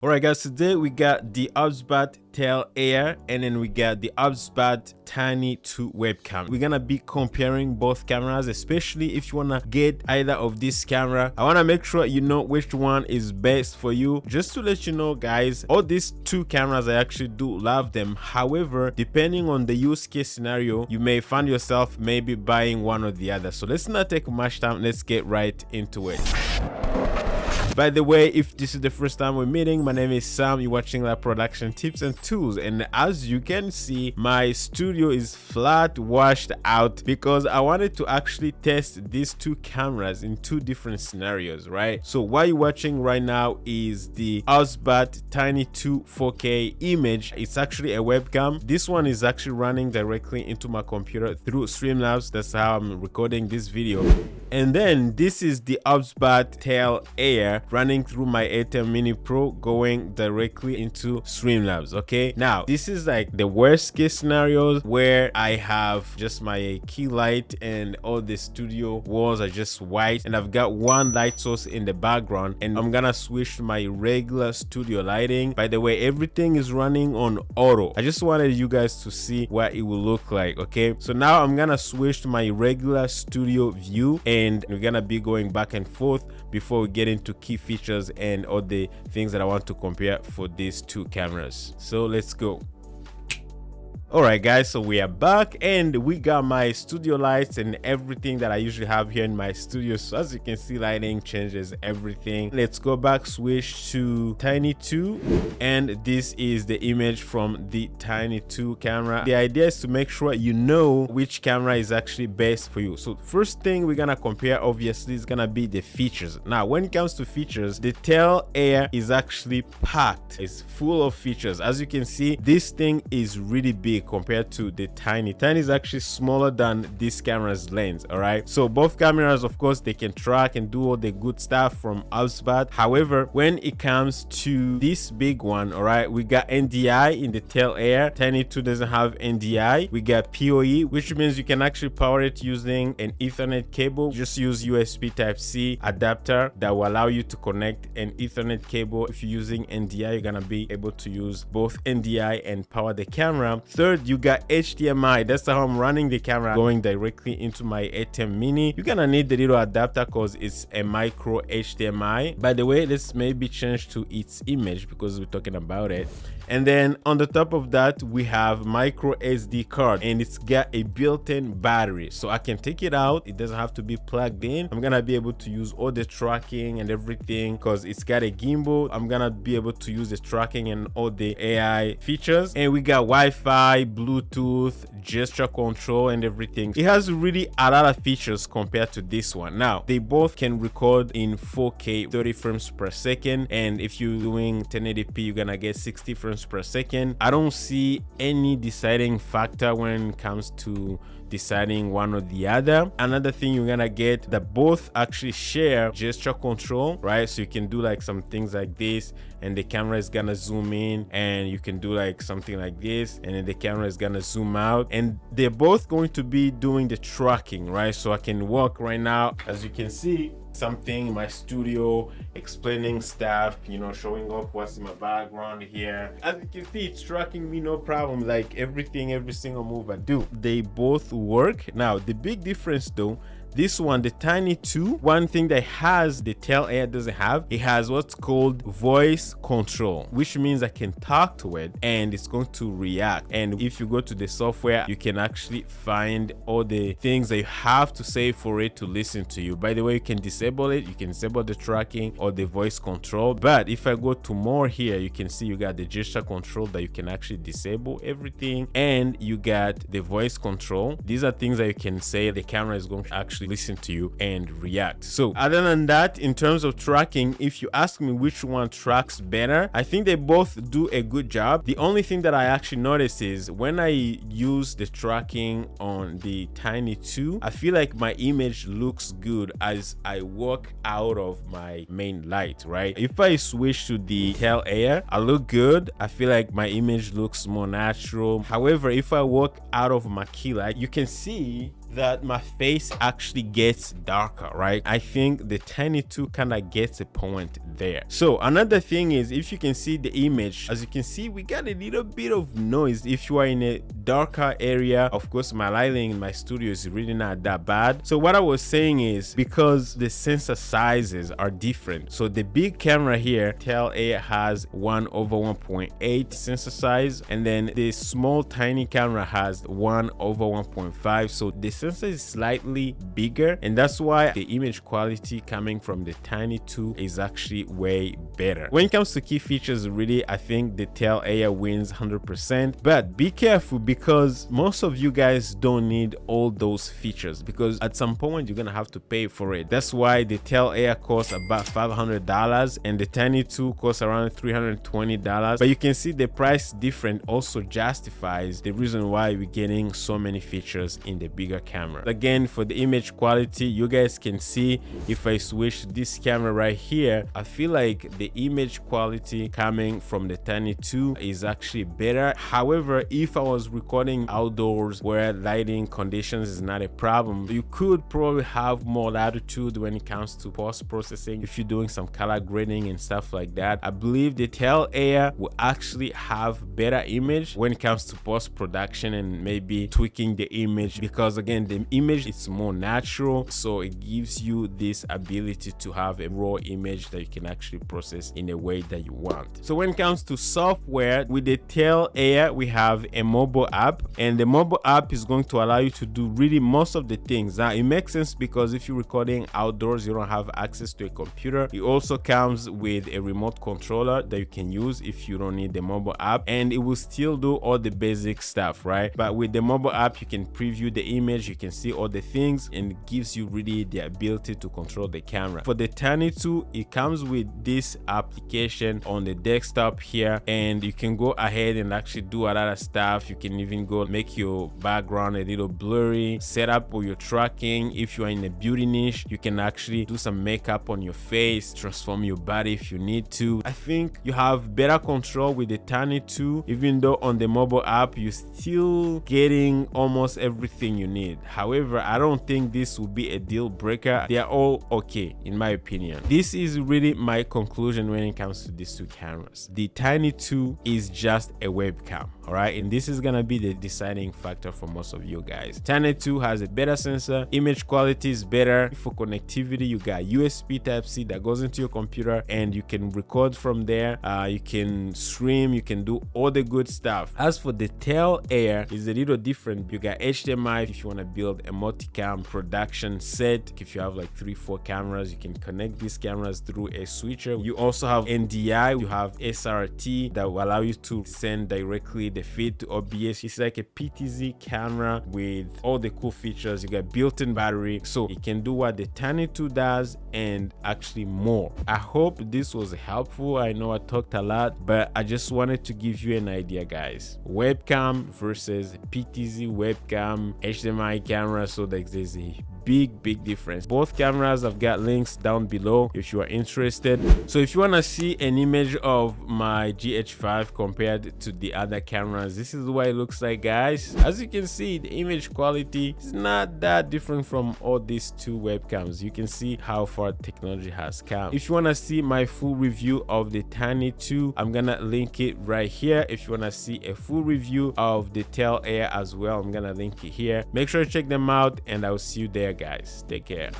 Alright guys, today we got the OBSBOT Tail Air and then we got the OBSBOT Tiny 2 webcam. We're gonna be comparing both cameras, especially if you wanna get either of this camera. I wanna make sure you know which one is best for you. Just to let you know guys, all these two cameras, I actually do love them. However, depending on the use case scenario, you may find yourself maybe buying one or the other. So let's not take much time, let's get right into it. By the way, if this is the first time we're meeting, my name is Sam. You're watching Lab Production Tips and Tools, and as you can see, my studio is flat washed out because I wanted to actually test these two cameras in two different scenarios, right? So what you're watching right now is the OBSBOT Tiny 2 4K image. It's actually a webcam. This one is actually running directly into my computer through Streamlabs. That's how I'm recording this video. And then this is the OBSBOT Tail Air running through my A10 Mini Pro, going directly into Streamlabs. Okay, now this is like the worst case scenarios where I have just my key light and all the studio walls are just white and I've got one light source in the background, and I'm gonna switch to my regular studio lighting. By the way, everything is running on auto. I just wanted you guys to see what it will look like. Okay, so now I'm gonna switch to my regular studio view and we're gonna be going back and forth before we get into key features and all the things that I want to compare for these two cameras. So let's go. Alright guys, so we are back and we got my studio lights and everything that I usually have here in my studio. So as you can see, lighting changes everything. Let's go back, switch to Tiny 2, and this is the image from the Tiny 2 camera. The idea is to make sure you know which camera is actually best for you. So first thing we're gonna compare obviously is gonna be the features. Now when it comes to features, the Tail Air is actually packed. It's full of features. As you can see, this thing is really big compared to the Tiny. Tiny is actually smaller than this camera's lens. All right, so both cameras, of course, they can track and do all the good stuff from OBSBOT. However, when it comes to this big one, all right, we got NDI in the Tail Air. Tiny 2 doesn't have NDI. We got PoE, which means you can actually power it using an Ethernet cable. Just use USB Type-C adapter that will allow you to connect an Ethernet cable. If you're using NDI, you're gonna be able to use both NDI and power the camera. Third, you got HDMI. That's how I'm running the camera, going directly into my A10 Mini. You're gonna need the little adapter because it's a micro HDMI. By the way, let's maybe change to its image because we're talking about it. And then on the top of that, we have micro SD card, and it's got a built-in battery, so I can take it out. It doesn't have to be plugged in. I'm gonna be able to use all the tracking and everything because it's got a gimbal. I'm gonna be able to use the tracking and all the AI features. And we got Wi-Fi, Bluetooth, gesture control, and everything. It has really a lot of features compared to this one. Now they both can record in 4K 30 frames per second, and if you're doing 1080p, you're gonna get 60 frames per second. I don't see any deciding factor when it comes to deciding one or the other. Another thing you're gonna get that both actually share gesture control, right? So you can do like some things like this and the camera is gonna zoom in, and you can do like something like this and then the camera is gonna zoom out, and they're both going to be doing the tracking, right? So I can walk right now, as you can see, something in my studio, explaining stuff, you know, showing off what's in my background here. As you can see, it's tracking me no problem, like everything, every single move I do. They both work. Now the big difference though, this one, the Tiny 2, one thing that has the Tail Air doesn't have, it has what's called voice control, which means I can talk to it and it's going to react. And if you go to the software, you can actually find all the things that you have to say for it to listen to you. By the way, you can disable it. You can disable the tracking or the voice control. But if I go to more here, you can see you got the gesture control that you can actually disable everything, and you got the voice control. These are things that you can say. The camera is going to actually listen to you and react. So other than that, in terms of tracking, if you ask me which one tracks better, I think they both do a good job. The only thing that I actually notice is when I use the tracking on the Tiny 2, I feel like my image looks good as I walk out of my main light, right? If I switch to the Tail Air, I look good. I feel like my image looks more natural. However, if I walk out of my key light, you can see that my face actually gets darker, right? I think the Tiny 2 kind of gets a point there. So another thing is, if you can see the image, as you can see, we got a little bit of noise if you are in a darker area. Of course, my lighting in my studio is really not that bad. So what I was saying is, because the sensor sizes are different, so the big camera here, Tail Air, has 1/1.8 sensor size, and then the small tiny camera has 1/1.5. so the sensor is slightly bigger, and that's why the image quality coming from the Tiny 2 is actually way better. When it comes to key features, really, I think the Tail Air wins 100%, but be careful, because most of you guys don't need all those features, because at some point you're gonna have to pay for it. That's why the Tail Air costs about $500 and the Tiny 2 costs around $320. But you can see the price difference also justifies the reason why we're getting so many features in the bigger camera. Again, for the image quality, you guys can see if I switch to this camera right here, I feel like the image quality coming from the Tiny 2 is actually better. However, if I was recording outdoors where lighting conditions is not a problem, you could probably have more latitude when it comes to post-processing. If you're doing some color grading and stuff like that, I believe the Tail Air will actually have better image when it comes to post-production and maybe tweaking the image, because again, the image is more natural, so it gives you this ability to have a raw image that you can actually process in a way that you want. So when it comes to software, with the Tail Air, we have a mobile app, and the mobile app is going to allow you to do really most of the things. Now it makes sense, because if you're recording outdoors, you don't have access to a computer. It also comes with a remote controller that you can use if you don't need the mobile app, and it will still do all the basic stuff, right? But with the mobile app, you can preview the image, you can see all the things, and it gives you really the ability to control the camera. For the Tiny 2, it comes with this application on the desktop here, and you can go ahead and actually do a lot of stuff. You can even go make your background a little blurry, set up all your tracking. If you are in a beauty niche, you can actually do some makeup on your face, transform your body if you need to. I think you have better control with the Tiny 2, even though on the mobile app you're still getting almost everything you need. However, I don't think this will be a deal breaker. They are all okay in my opinion. This is really my conclusion when it comes to these two cameras. The Tiny 2 is just a webcam, all right, and this is gonna be the deciding factor for most of you guys. Tiny 2 has a better sensor, image quality is better. For connectivity, you got USB Type-C that goes into your computer, and you can record from there. You can stream, you can do all the good stuff. As for the Tail Air, is a little different. You got HDMI if you want to build a multicam production set. If you have like 3-4 cameras, you can connect these cameras through a switcher. You also have NDI, you have SRT that will allow you to send directly the feed to OBS. It's like a PTZ camera with all the cool features. You got built-in battery, so it can do what the Tiny 2 does and actually more. I hope this was helpful. I know I talked a lot, but I just wanted to give you an idea, guys. Webcam versus PTZ webcam, HDMI camera, so there's a big difference. Both cameras, I've got links down below if you are interested. So if you want to see an image of my GH5 compared to the other cameras, this is what it looks like, guys. As you can see, the image quality is not that different from all these two webcams. You can see how far technology has come. If you want to see my full review of the Tiny 2, I'm gonna link it right here. If you want to see a full review of the Tail Air as well, I'm gonna link it here. Make sure to check them out, and I'll see you there, guys. Take care.